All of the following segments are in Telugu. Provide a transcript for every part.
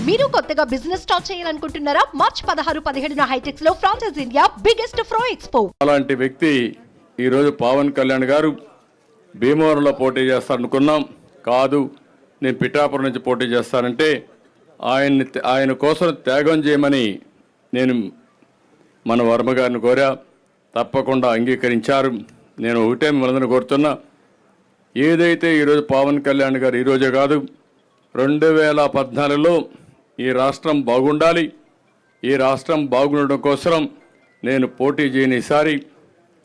మీరు కొత్తగా బిజినెస్ స్టార్ట్ చేయాలనుకుంటున్నారా? మార్చ్ 16-17 హైటెక్స్ లో ఫ్రాన్సెస్ ఇండియా బిగ్గెస్ట్ ఫ్రో ఎక్స్పో. అలాంటి వ్యక్తి ఈ రోజు పవన్ కళ్యాణ్ గారు భీమవరంలో పోటీ చేస్తారనుకున్నాం. కాదు, నేను పిఠాపురం నుంచి పోటీ చేస్తానంటే ఆయన కోసం త్యాగం చేయమని నేను మన వర్మ గారిని కోరా. తప్పకుండా అంగీకరించారు. నేను ఒకటే మిమ్మల్ని కోరుతున్నా, ఏదైతే ఈరోజు పవన్ కళ్యాణ్ గారు ఈరోజే కాదు 2014లో ఈ రాష్ట్రం బాగుండాలి, ఈ రాష్ట్రం బాగుండడం కోసం నేను పోటీ చేయని ఈసారి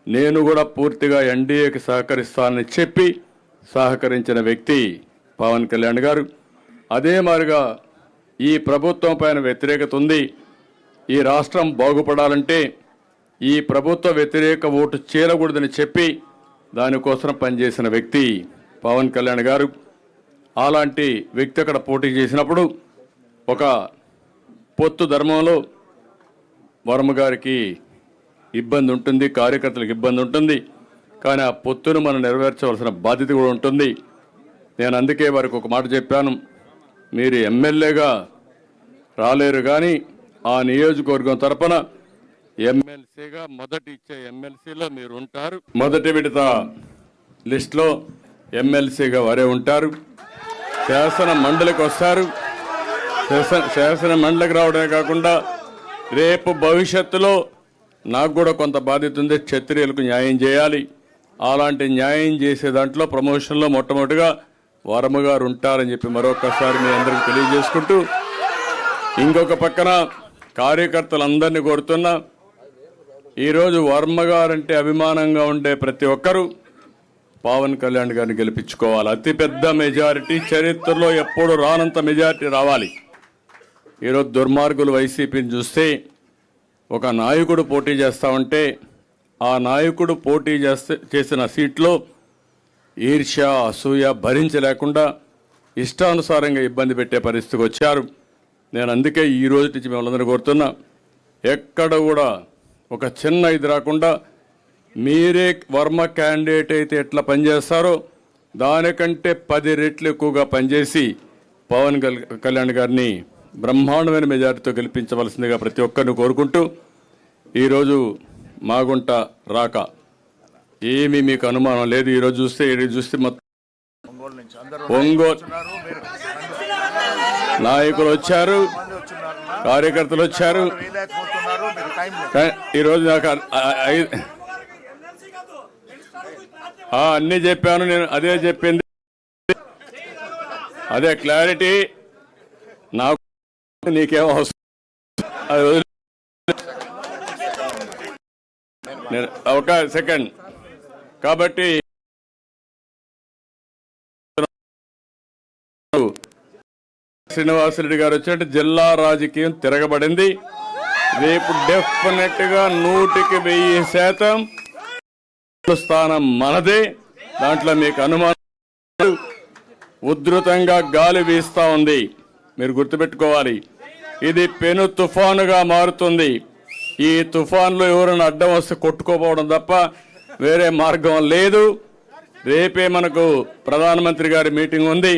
నేను కూడా పూర్తిగా ఎన్డీఏకి సహకరిస్తానని చెప్పి సహకరించిన వ్యక్తి పవన్ కళ్యాణ్ గారు. అదే మాదిరిగా ఈ ప్రభుత్వం పైన వ్యతిరేకత ఉంది. ఈ రాష్ట్రం బాగుపడాలంటే ఈ ప్రభుత్వ వ్యతిరేక ఓటు చేరకూడదని చెప్పి దానికోసం పనిచేసిన వ్యక్తి పవన్ కళ్యాణ్ గారు. అలాంటి వ్యక్తి అక్కడ పోటీ చేసినప్పుడు ఒక పొత్తు ధర్మంలో వర్మ గారికి ఇబ్బంది ఉంటుంది, కార్యకర్తలకు ఇబ్బంది ఉంటుంది. కానీ ఆ పొత్తును మనం నెరవేర్చవలసిన బాధ్యత కూడా ఉంటుంది. నేను అందుకే వారికి ఒక మాట చెప్పాను, మీరు ఎమ్మెల్యేగా రాలేరు కానీ ఆ నియోజకవర్గం తరపున ఎమ్మెల్సీగా మొదటి ఇచ్చే ఎమ్మెల్సీలో మీరు ఉంటారు. మొదటి విడత లిస్టులో ఎమ్మెల్సీగా వారే ఉంటారు. శాసన మండలికి వస్తారు. శాసన మండలికి రావడమే కాకుండా రేపు భవిష్యత్తులో నాకు కూడా కొంత బాధ్యత ఉంది, క్షత్రియులకు న్యాయం చేయాలి. అలాంటి న్యాయం చేసే దాంట్లో ప్రమోషన్లో మొట్టమొదటిగా వర్మ గారు ఉంటారని చెప్పి మరొకసారి మీ అందరికీ తెలియజేసుకుంటూ, ఇంకొక పక్కన కార్యకర్తలందరినీ కోరుతున్నా, ఈరోజు వర్మ గారంటే అభిమానంగా ఉండే ప్రతి ఒక్కరూ పవన్ కళ్యాణ్ గారిని గెలిపించుకోవాలి. అతిపెద్ద మెజారిటీ, చరిత్రలో ఎప్పుడు రానంత మెజారిటీ రావాలి. ఈరోజు దుర్మార్గులు వైసీపీని చూస్తే ఒక నాయకుడు పోటీ చేస్తామంటే ఆ నాయకుడు పోటీ చేసిన సీట్లో ఈర్ష్య, అసూయ భరించలేకుండా ఇష్టానుసారంగా ఇబ్బంది పెట్టే పరిస్థితికి వచ్చారు. నేను అందుకే ఈ రోజు నుంచి మిమ్మల్ని కోరుతున్నా, ఎక్కడ కూడా ఒక చిన్న ఇది రాకుండా మీరే వర్మ క్యాండిడేట్ అయితే ఎట్లా పనిచేస్తారో దానికంటే 10 రెట్లు ఎక్కువగా పనిచేసి పవన్ కళ్యాణ్ గారిని బ్రహ్మాండమైన మెజారిటీతో గెలిపించవలసిందిగా ప్రతి ఒక్కరిని కోరుకుంటూ, ఈరోజు మాగుంట రాక ఏమీ మీకు అనుమానం లేదు. ఈరోజు చూస్తే మొత్తం ఒంగోలు నాయకులు వచ్చారు, కార్యకర్తలు వచ్చారు. ఈరోజు నాకు అన్నీ చెప్పాను. నేను అదే చెప్పింది, అదే క్లారిటీ. నాకు నీకేమో అవసరం ఒక సెకండ్. కాబట్టి శ్రీనివాసరెడ్డి గారు వచ్చినట్టు జిల్లా రాజకీయం తిరగబడింది. రేపు డెఫినెట్ గా 100% స్థానం మనదే. దాంట్లో మీకు అనుమానం. ఉధృతంగా గాలి వీస్తా ఉంది, మీరు గుర్తుపెట్టుకోవాలి. ఇది పెను తుఫానుగా మారుతుంది. ఈ తుఫాన్లో ఎవరైనా అడ్డం వస్తే కొట్టుకోపోవడం తప్ప వేరే మార్గం లేదు. రేపే మనకు ప్రధానమంత్రి గారి మీటింగ్ ఉంది.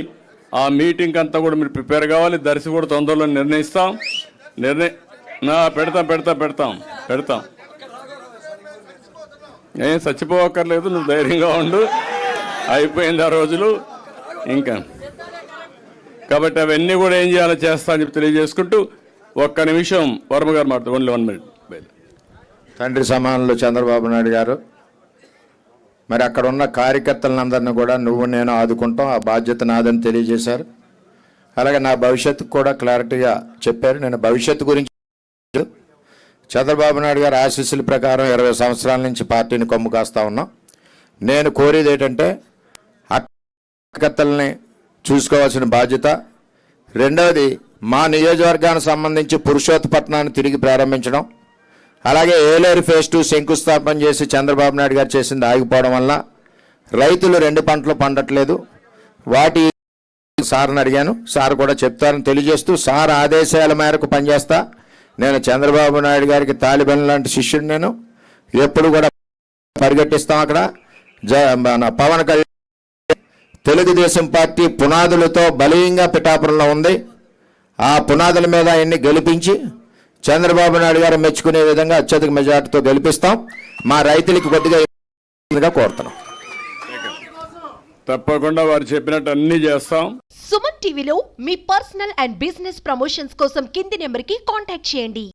ఆ మీటింగ్ అంతా కూడా మీరు ప్రిపేర్ కావాలి. దర్శి కూడా తొందరలో నిర్ణయిస్తాం. పెడతాం. ఏం చచ్చిపోవక్కర్లేదు, నువ్వు ధైర్యంగా ఉండు. అయిపోయింది ఆ రోజులు ఇంకా. కాబట్టి అవన్నీ కూడా ఏం చేయాలో చేస్తా అని చెప్పి తెలియజేసుకుంటూ, ఒక్క నిమిషం వర్మ గారు మాట్లాడు. Only 1 minute. తండ్రి సమానులు చంద్రబాబు నాయుడు గారు, మరి అక్కడ ఉన్న కార్యకర్తలందరినీ కూడా నువ్వు నేను ఆదుకుంటాం, ఆ బాధ్యత నాదని తెలియజేశారు. అలాగే నా భవిష్యత్తు కూడా క్లారిటీగా చెప్పారు. నేను భవిష్యత్తు గురించి చంద్రబాబు నాయుడు గారు ఆశీస్సుల ప్రకారం 20 సంవత్సరాల నుంచి పార్టీని కొమ్ము కాస్తా ఉన్నాం. నేను కోరేది ఏంటంటే కార్యకర్తల్ని చూసుకోవాల్సిన బాధ్యత. రెండవది, మా నియోజకవర్గానికి సంబంధించి పురుషోత్తపట్నాన్ని తిరిగి ప్రారంభించడం. అలాగే ఏలేరు ఫేజ్ 2 శంకుస్థాపన చేసి చంద్రబాబు నాయుడు గారు చేసింది ఆగిపోవడం వల్ల రైతులు 2 పంటలు పండట్లేదు. వాటి సార్ని అడిగాను, సార్ కూడా చెప్తారని తెలియజేస్తూ, సార్ ఆదేశాల మేరకు పనిచేస్తా. నేను చంద్రబాబు నాయుడు గారికి తాలిబాన్ లాంటి శిష్యుడు. నేను ఎప్పుడు కూడా పరిగెట్టిస్తాం. అక్కడ మన పవన్ కళ్యాణ్ తెలుగుదేశం పార్టీ పునాదులతో బలీయంగా పిఠాపురంలో ఉంది. ఆ పునాదుల మీద ఆయన్ని గెలిపించి చంద్రబాబు నాయుడు గారు మెచ్చుకునే విధంగా అత్యధిక మెజార్టీతో గెలిపిస్తాం. మా రైతులకు కొద్దిగా కోరుతున్నాం. తప్పకుండా వారు చెప్పినట్టు అన్ని చేస్తాం. సుమన్ టీవీలో మీ పర్సనల్ అండ్ బిజినెస్ ప్రమోషన్స్ కోసం కింది నెంబర్కి కాంటాక్ట్ చేయండి.